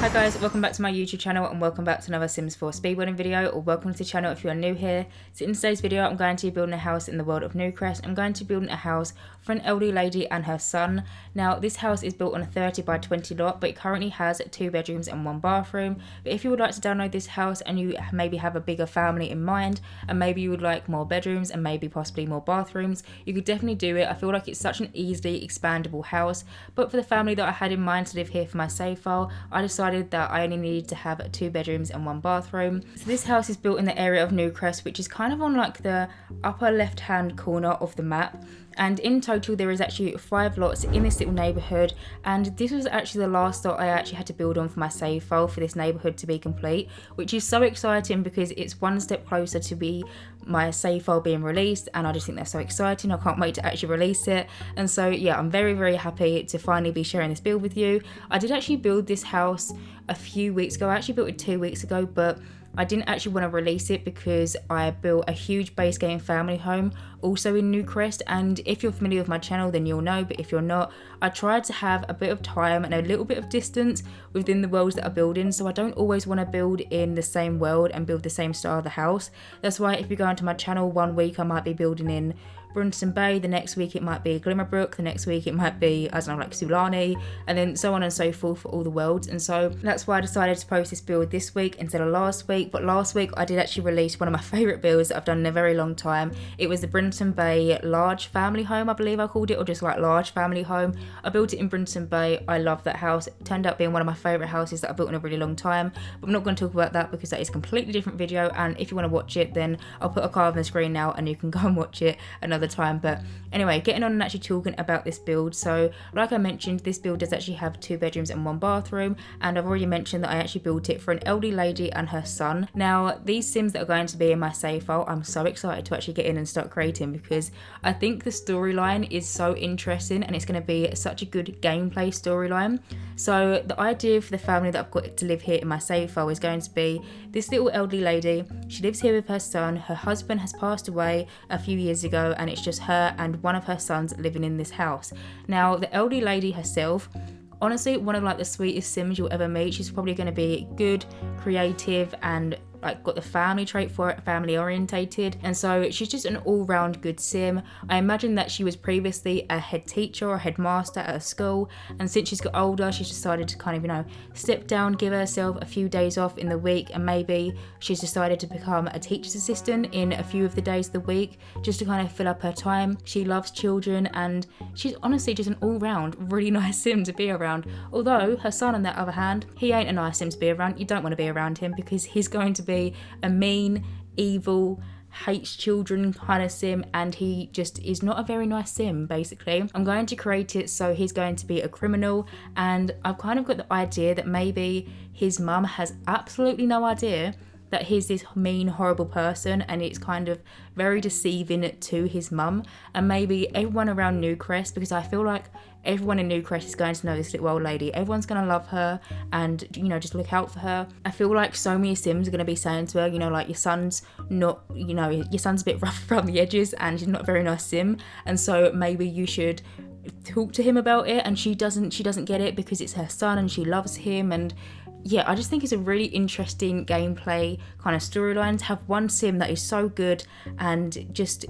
Hi guys, welcome back to my YouTube channel and welcome back to another Sims 4 speedrunning video, or welcome to the channel if you are new here. So in today's video I'm going to be building a house in the world of Newcrest. I'm going to be building a house for an elderly lady and her son. Now this house is built on a 30 by 20 lot, but it currently has 2 bedrooms and 1 bathroom. But if you would like to download this house and you maybe have a bigger family in mind and maybe you would like more bedrooms and maybe possibly more bathrooms, you could definitely do it. I feel like it's such an easily expandable house, but for the family that I had in mind to live here for my save file, I decided that I only needed to have 2 bedrooms and 1 bathroom. So this house is built in the area of Newcrest, which is kind of on like the upper left hand corner of the map. And in total there is actually 5 lots in this little neighbourhood, and this was actually the last lot I actually had to build on for my save file for this neighbourhood to be complete, which is so exciting because it's one step closer to be my save file being released, and I just think that's so exciting. I can't wait to actually release it. And so yeah, I'm very happy to finally be sharing this build with you. I did actually build this house a few weeks ago. I actually built it 2 weeks ago, but I didn't actually want to release it because I built a huge base game family home also in Newcrest, and if you're familiar with my channel then you'll know, but if you're not, I tried to have a bit of time and a little bit of distance within the worlds that I build in, so I don't always want to build in the same world and build the same style of the house. That's why if you go into my channel, one week I might be building in Brunson Bay, the next week it might be Glamour, the next week it might be, I don't know, like Sulani, and then so on and so forth for all the worlds. And so that's why I decided to post this build this week instead of last week. But last week I did actually release one of my favourite builds that I've done in a very long time. It was the Brunson Bay large family home, I believe I called it, or just like large family home. I built it in Brunson Bay. I love that house. It turned out being one of my favourite houses that I built in a really long time, but I'm not going to talk about that because that is a completely different video, and if you want to watch it then I'll put a card on the screen now and you can go and watch it another time. But anyway, getting on and actually talking about this build. So like I mentioned, this build does actually have 2 bedrooms and 1 bathroom, and I've already mentioned that I actually built it for an elderly lady and her son. Now these sims that are going to be in my save file, I'm so excited to actually get in and start creating because I think the storyline is so interesting and it's going to be such a good gameplay storyline. So the idea for the family that I've got to live here in my save file is going to be this little elderly lady. She lives here with her son. Her husband has passed away a few years ago, and it's just her and one of her sons living in this house. Now the elderly lady herself, honestly one of like the sweetest sims you'll ever meet. She's probably going to be good, creative, and like got the family trait for it, family orientated, and so she's just an all-round good sim. I imagine that she was previously a head teacher or headmaster at a school, and since she's got older she's decided to kind of, you know, step down, give herself a few days off in the week, and maybe she's decided to become a teacher's assistant in a few of the days of the week just to kind of fill up her time. She loves children and she's honestly just an all-round really nice sim to be around. Although her son on the other hand, he ain't a nice sim to be around. You don't want to be around him because he's going to be a mean, evil, hates children kind of sim, and he just is not a very nice sim. Basically I'm going to create it so he's going to be a criminal, and I've kind of got the idea that maybe his mum has absolutely no idea that he's this mean, horrible person, and it's kind of very deceiving to his mum and maybe everyone around Newcrest, because I feel like everyone in Newcrest is going to know this little old lady. Everyone's going to love her and, you know, just look out for her. I feel like so many sims are going to be saying to her, you know, like, your son's not, you know, your son's a bit rough around the edges and he's not a very nice sim, and so maybe you should talk to him about it. And she doesn't get it because it's her son and she loves him. And yeah, I just think it's a really interesting gameplay kind of storyline to have one sim that is so good and it just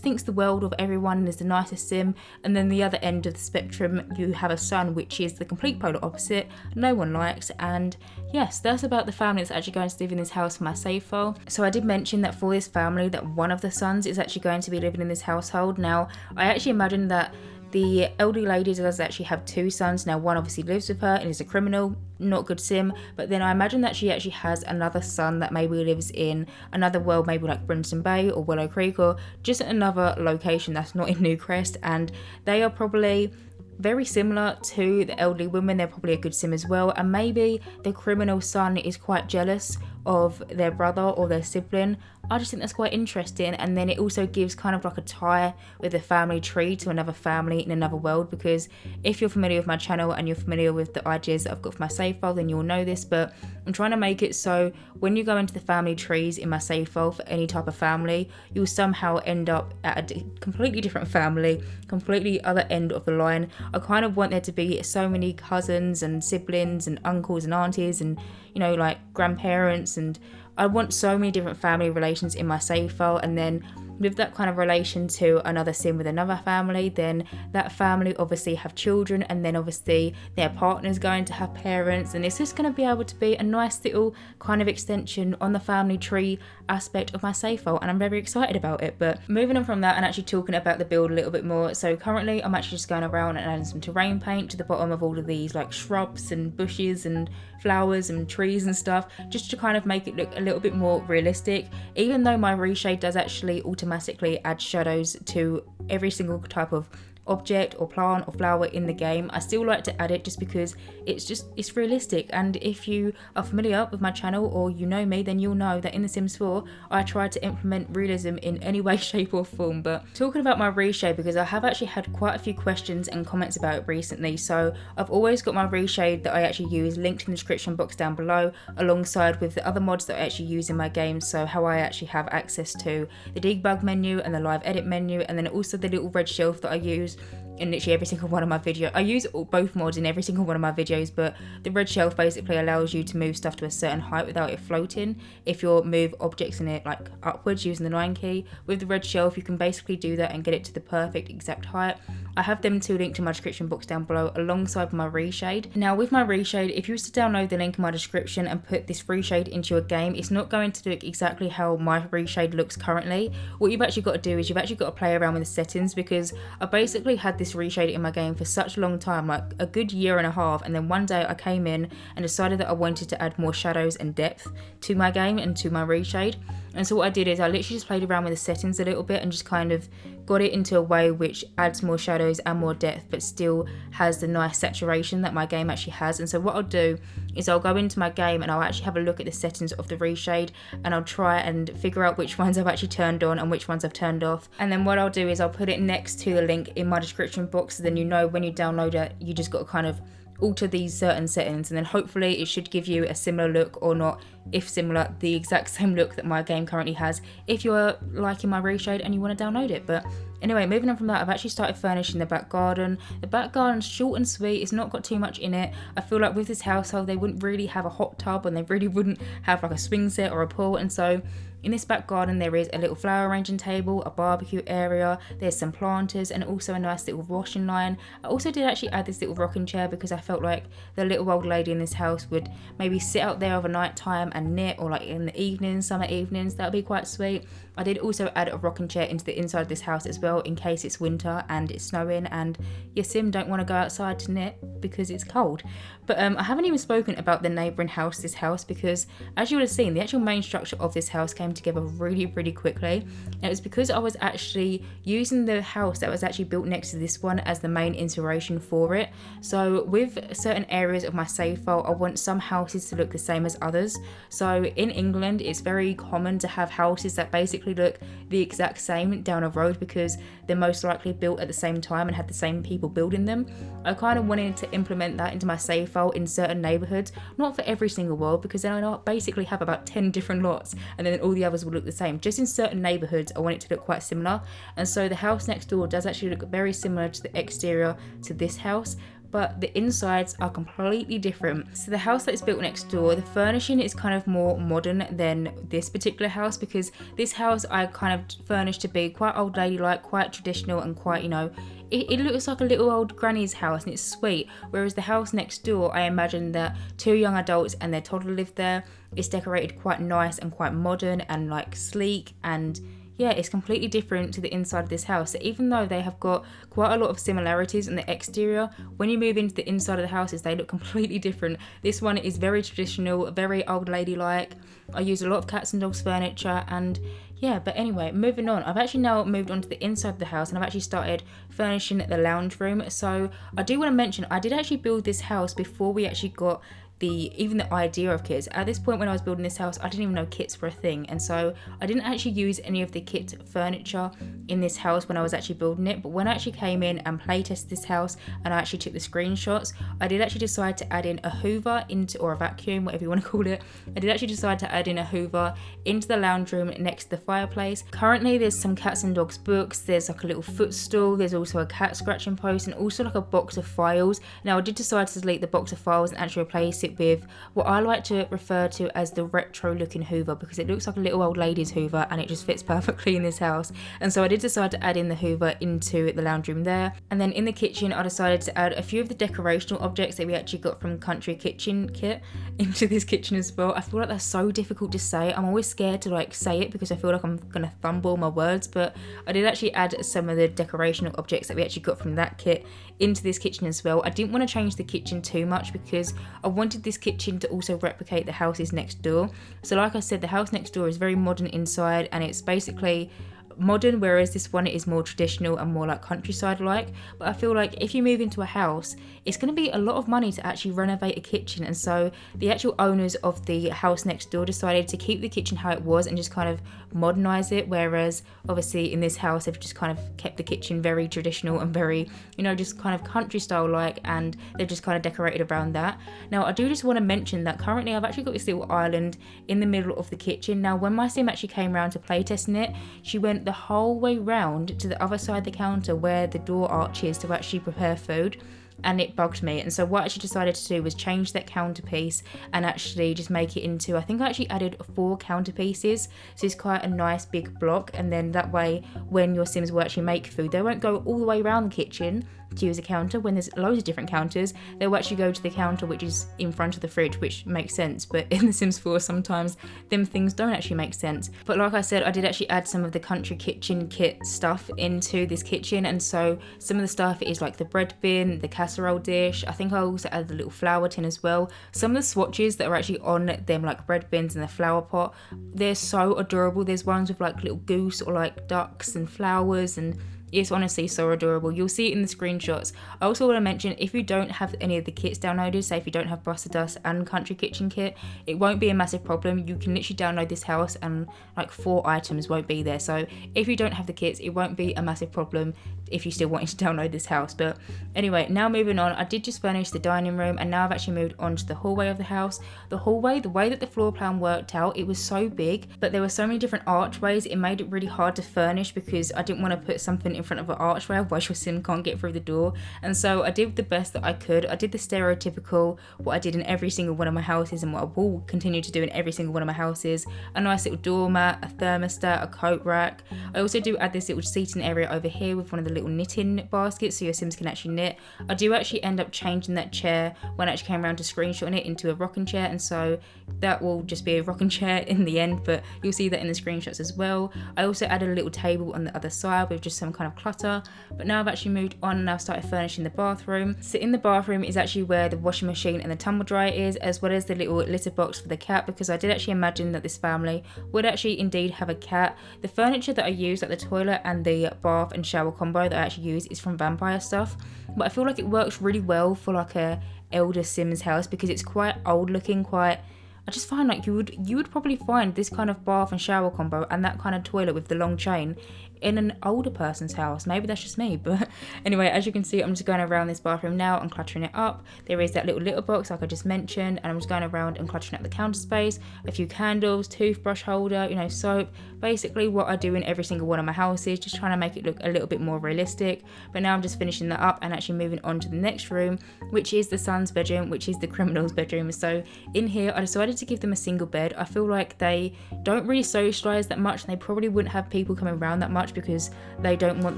thinks the world of everyone and is the nicest sim, and then the other end of the spectrum you have a son which is the complete polar opposite, no one likes. And yes, that's about the family that's actually going to live in this house for my save file. So I did mention that for this family that one of the sons is actually going to be living in this household. Now I actually imagine that the elderly lady does actually have 2 sons. Now one obviously lives with her and is a criminal, not good sim, but then I imagine that she actually has another son that maybe lives in another world, maybe like Brunson Bay or Willow Creek or just another location that's not in Newcrest, and they are probably very similar to the elderly woman. They're probably a good sim as well, and maybe the criminal son is quite jealous of their brother or their sibling. I just think that's quite interesting, and then it also gives kind of like a tie with a family tree to another family in another world, because if you're familiar with my channel and you're familiar with the ideas that I've got for my save file, then you'll know this, but I'm trying to make it so when you go into the family trees in my save file for any type of family, you'll somehow end up at a completely different family, completely other end of the line. I kind of want there to be so many cousins and siblings and uncles and aunties and, you know, like grandparents, and I want so many different family relations in my save file, and then with that kind of relation to another sim with another family, then that family obviously have children, and then obviously their partner's going to have parents, and it's just going to be able to be a nice little kind of extension on the family tree aspect of my save file, and I'm very excited about it. But moving on from that and actually talking about the build a little bit more, so currently I'm actually just going around and adding some terrain paint to the bottom of all of these like shrubs and bushes and flowers and trees and stuff, just to kind of make it look a little bit more realistic, even though my reshade does actually automatically add shadows to every single type of object or plant or flower in the game. I still like to add it just because it's realistic, and if you are familiar with my channel or you know me, then you'll know that in The Sims 4 I try to implement realism in any way, shape or form. But talking about my reshade, because I have actually had quite a few questions and comments about it recently, so I've always got my reshade that I actually use linked in the description box down below, alongside with the other mods that I actually use in my game, so how I actually have access to the debug menu and the live edit menu, and then also the little red shelf that I use in literally every single one of my videos. I use both mods in every single one of my videos, but the red shelf basically allows you to move stuff to a certain height without it floating. If you move objects in it like upwards using the 9 key, with the red shelf you can basically do that and get it to the perfect exact height. I have them two linked in my description box down below alongside my reshade. Now with my reshade, if you was to download the link in my description and put this reshade into your game, it's not going to look exactly how my reshade looks currently. What you've actually got to do is you've actually got to play around with the settings, because I basically had this reshade in my game for such a long time, like a good year and a half, and then one day I came in and decided that I wanted to add more shadows and depth to my game and to my reshade. And so what I did is I literally just played around with the settings a little bit and just kind of got it into a way which adds more shadows and more depth, but still has the nice saturation that my game actually has. And so what I'll do is I'll go into my game and I'll actually have a look at the settings of the reshade, and I'll try and figure out which ones I've actually turned on and which ones I've turned off. And then what I'll do is I'll put it next to the link in my description box, so then you know when you download it, you just got to kind of alter these certain settings, and then hopefully it should give you a similar look, or not, if similar, the exact same look that my game currently has, if you're liking my reshade and you want to download it. But anyway, moving on from that, I've actually started furnishing the back garden. The back garden's short and sweet, it's not got too much in it. I feel like with this household they wouldn't really have a hot tub, and they really wouldn't have like a swing set or a pool, and so in this back garden there is a little flower arranging table, a barbecue area, there's some planters, and also a nice little washing line. I also did actually add this little rocking chair because I felt like the little old lady in this house would maybe sit out there over night time and knit, or like in the evenings, summer evenings, that would be quite sweet. I did also add a rocking chair into the inside of this house as well, in case it's winter and it's snowing and your sim don't want to go outside to knit because it's cold. But I haven't even spoken about the neighbouring house, this house, because as you would have seen, the actual main structure of this house came together really quickly, and it was because I was actually using the house that was actually built next to this one as the main inspiration for it. So with certain areas of my save file, I want some houses to look the same as others. So in England it's very common to have houses that basically look the exact same down a road, because they're most likely built at the same time and had the same people building them. I kind of wanted to implement that into my save file in certain neighbourhoods, not for every single world, because then I basically have about 10 different lots and then all the others will look the same. Just in certain neighbourhoods I want it to look quite similar, and so the house next door does actually look very similar to the exterior to this house, but the insides are completely different. So the house that is built next door, the furnishing is kind of more modern than this particular house, because this house I kind of furnished to be quite old lady-like, quite traditional, and quite, you know, it looks like a little old granny's house and it's sweet. Whereas the house next door, I imagine that two young adults and their toddler live there. It's decorated quite nice and quite modern and like sleek, and yeah, it's completely different to the inside of this house. So even though they have got quite a lot of similarities in the exterior, when you move into the inside of the houses, they look completely different. This one is very traditional, very old lady-like. I use a lot of cats and dogs furniture, and yeah, but anyway, moving on. I've actually now moved on to the inside of the house, and I've actually started furnishing the lounge room. So I do want to mention, I did actually build this house before we actually got even the idea of kits. At this point when I was building this house, I didn't even know kits were a thing, and so I didn't actually use any of the kit furniture in this house when I was actually building it. But when I actually came in and playtested this house and I actually took the screenshots, I did actually decide to add in a Hoover or a vacuum, whatever you want to call it. I did actually decide to add in a Hoover into the lounge room next to the fireplace. Currently there's some cats and dogs books, there's like a little footstool, there's also a cat scratching post, and also like a box of files. Now I did decide to delete the box of files and actually replace it with what I like to refer to as the retro looking Hoover, because it looks like a little old lady's Hoover and it just fits perfectly in this house. And so I did decide to add in the Hoover into the lounge room there. And then in the kitchen I decided to add a few of the decorational objects that we actually got from Country Kitchen Kit into this kitchen as well. I feel like that's so difficult to say. I'm always scared to like say it because I feel like I'm gonna fumble my words, but I did actually add some of the decorational objects that we actually got from that kit into this kitchen as well. I didn't want to change the kitchen too much because I wanted this kitchen to also replicate the houses next door. So like I said, the house next door is very modern inside and it's basically modern, whereas this one is more traditional and more like countryside like. But I feel like if you move into a house, it's going to be a lot of money to actually renovate a kitchen, and so the actual owners of the house next door decided to keep the kitchen how it was and just kind of modernize it, whereas obviously in this house they've just kind of kept the kitchen very traditional and very, you know, just kind of country style like, and they've just kind of decorated around that. Now I do just want to mention that currently I've actually got this little island in the middle of the kitchen. Now when my sim actually came around to play testing it, she went the whole way round to the other side of the counter where the door arch is to actually prepare food, and it bugged me. And so what I actually decided to do was change that counterpiece and actually just make it into, I think I actually added 4 counterpieces, so it's quite a nice big block, and then that way when your sims will actually make food, they won't go all the way around the kitchen to use a counter. When there's loads of different counters, they'll actually go to the counter which is in front of the fridge, which makes sense, but in The Sims 4 sometimes them things don't actually make sense. But like I said, I did actually add some of the Country Kitchen Kit stuff into this kitchen, and so some of the stuff is like the bread bin, the casserole dish. I think I also added the little flour tin as well. Some of the swatches that are actually on them, like bread bins and the flour pot, they're so adorable. There's ones with like little goose or like ducks and flowers, and it's honestly so adorable. You'll see it in the screenshots. I also want to mention, if you don't have any of the kits downloaded, say if you don't have Buster Dust and Country Kitchen Kit, it won't be a massive problem. You can literally download this house and like 4 items won't be there. So if you don't have the kits, it won't be a massive problem if you still wanted to download this house. But anyway, now moving on, I did just furnish the dining room, and now I've actually moved on to the hallway of the house. The hallway, the way that the floor plan worked out, it was so big, but there were so many different archways, it made it really hard to furnish because I didn't want to put something in front of an archway, otherwise your sim can't get through the door. And so I did the best that I could. I did the stereotypical, what I did in every single one of my houses and what I will continue to do in every single one of my houses: a nice little doormat, a thermostat, a coat rack. I also do add this little seating area over here with one of the little knitting baskets so your sims can actually knit. I do actually end up changing that chair when I actually came around to screenshotting it into a rocking chair, and so that will just be a rocking chair in the end, but you'll see that in the screenshots as well. I also added a little table on the other side with just some kind of clutter. But now I've actually moved on and I've started furnishing the bathroom. So in the bathroom is actually where the washing machine and the tumble dryer is, as well as the little litter box for the cat, because I did actually imagine that this family would actually indeed have a cat. The furniture that I use, like the toilet and the bath and shower combo that I actually use, is from Vampire Stuff, but I feel like it works really well for like a elder Sims house because it's quite old looking, I just find like you would probably find this kind of bath and shower combo and that kind of toilet with the long chain in an older person's house. Maybe that's just me, but anyway, as you can see, I'm just going around this bathroom now and cluttering it up. There is that little litter box like I just mentioned, and I'm just going around and cluttering up the counter space, a few candles, toothbrush holder, you know, soap, basically what I do in every single one of my houses, just trying to make it look a little bit more realistic. But now I'm just finishing that up and actually moving on to the next room, which is the son's bedroom, which is the criminal's bedroom. So in here I decided to give them a single bed. I feel like they don't really socialise that much, and they probably wouldn't have people coming around that much because they don't want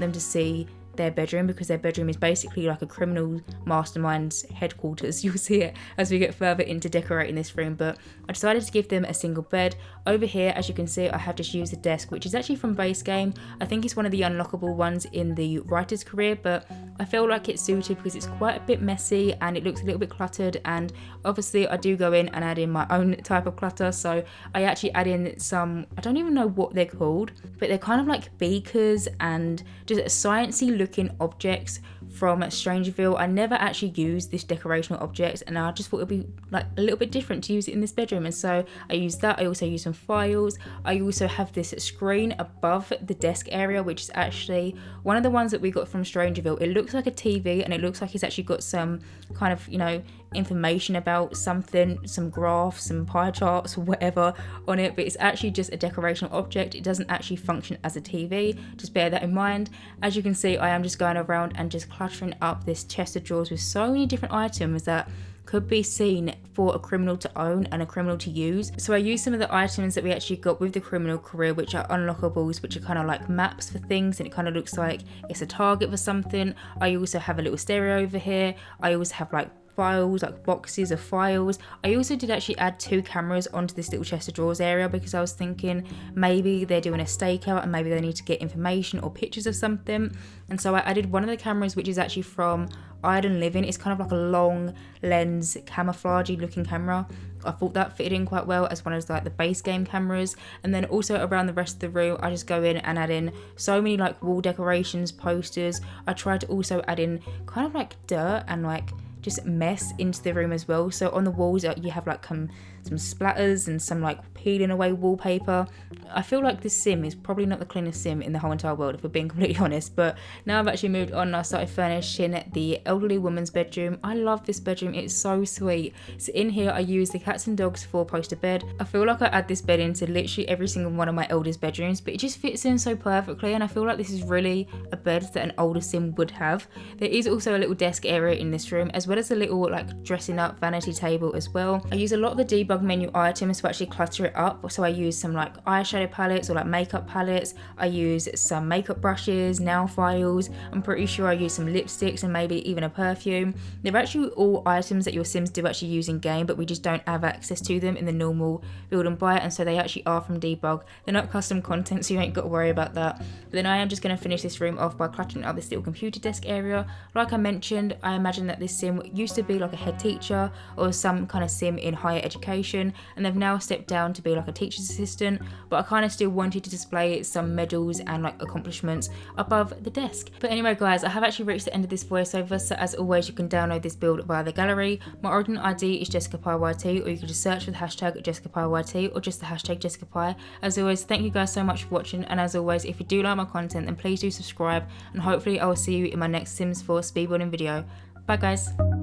them to see their bedroom, because their bedroom is basically like a criminal mastermind's headquarters. You'll see it as we get further into decorating this room, but I decided to give them a single bed. Over here, as you can see, I have just used the desk, which is actually from base game. I think it's one of the unlockable ones in the writer's career, but I feel like it's suited because it's quite a bit messy and it looks a little bit cluttered, and obviously I do go in and add in my own type of clutter. So I actually add in some, I don't even know what they're called, but they're kind of like beakers and just sciencey looking objects from Strangerville. I never actually used this decorational object, and I just thought it'd be like a little bit different to use it in this bedroom, and so I used that. I also used some files. I also have this screen above the desk area, which is actually one of the ones that we got from Strangerville. It looks like a TV, and it looks like it's actually got some kind of, you know, information about something, some graphs, some pie charts, whatever on it, but it's actually just a decorational object. It doesn't actually function as a TV, just bear that in mind. As you can see, I am just going around and just cluttering up this chest of drawers with so many different items that could be seen for a criminal to own and a criminal to use. So I used some of the items that we actually got with the criminal career, which are unlockables, which are kind of like maps for things, and it kind of looks like it's a target for something. I also have a little stereo over here. I also have like files, like boxes of files. I also did actually add 2 cameras onto this little chest of drawers area, because I was thinking maybe they're doing a stakeout and maybe they need to get information or pictures of something. And so I added one of the cameras, which is actually from Iron Living. It's kind of like a long lens camouflagey looking camera. I thought that fitted in quite well as one of like the base game cameras. And then also around the rest of the room, I just go in and add in so many like wall decorations, posters. I tried to also add in kind of like dirt and like just mess into the room as well. So on the walls you have like some splatters and some like peeling away wallpaper. I feel like this sim is probably not the cleanest sim in the whole entire world, if we're being completely honest. But now I've actually moved on and I started furnishing the elderly woman's bedroom. I love this bedroom, it's so sweet. So in here I use the cats and dogs 4-poster bed. I feel like I add this bed into literally every single one of my eldest bedrooms, but it just fits in so perfectly, and I feel like this is really a bed that an older sim would have. There is also a little desk area in this room, as well as a little like dressing up vanity table as well. I use a lot of the debug menu items to actually clutter it up. So I use some like eyeshadow palettes or like makeup palettes. I use some makeup brushes, nail files. I'm pretty sure I use some lipsticks and maybe even a perfume. They're actually all items that your Sims do actually use in game, but we just don't have access to them in the normal build and buy, and so they actually are from debug. They're not custom content, so you ain't got to worry about that. But then I am just going to finish this room off by cluttering up this little computer desk area. Like I mentioned, I imagine that this sim used to be like a head teacher or some kind of sim in higher education, and they've now stepped down to be like a teacher's assistant, but I kind of still wanted to display some medals and like accomplishments above the desk. But anyway guys, I have actually reached the end of this voiceover, so as always you can download this build via the gallery. My origin ID is JessicapieYT, or you can just search for the hashtag JessicapieYT or just the hashtag Jessicapie. As always, thank you guys so much for watching, and as always, if you do like my content then please do subscribe, and hopefully I will see you in my next Sims 4 speedbuilding video. Bye guys.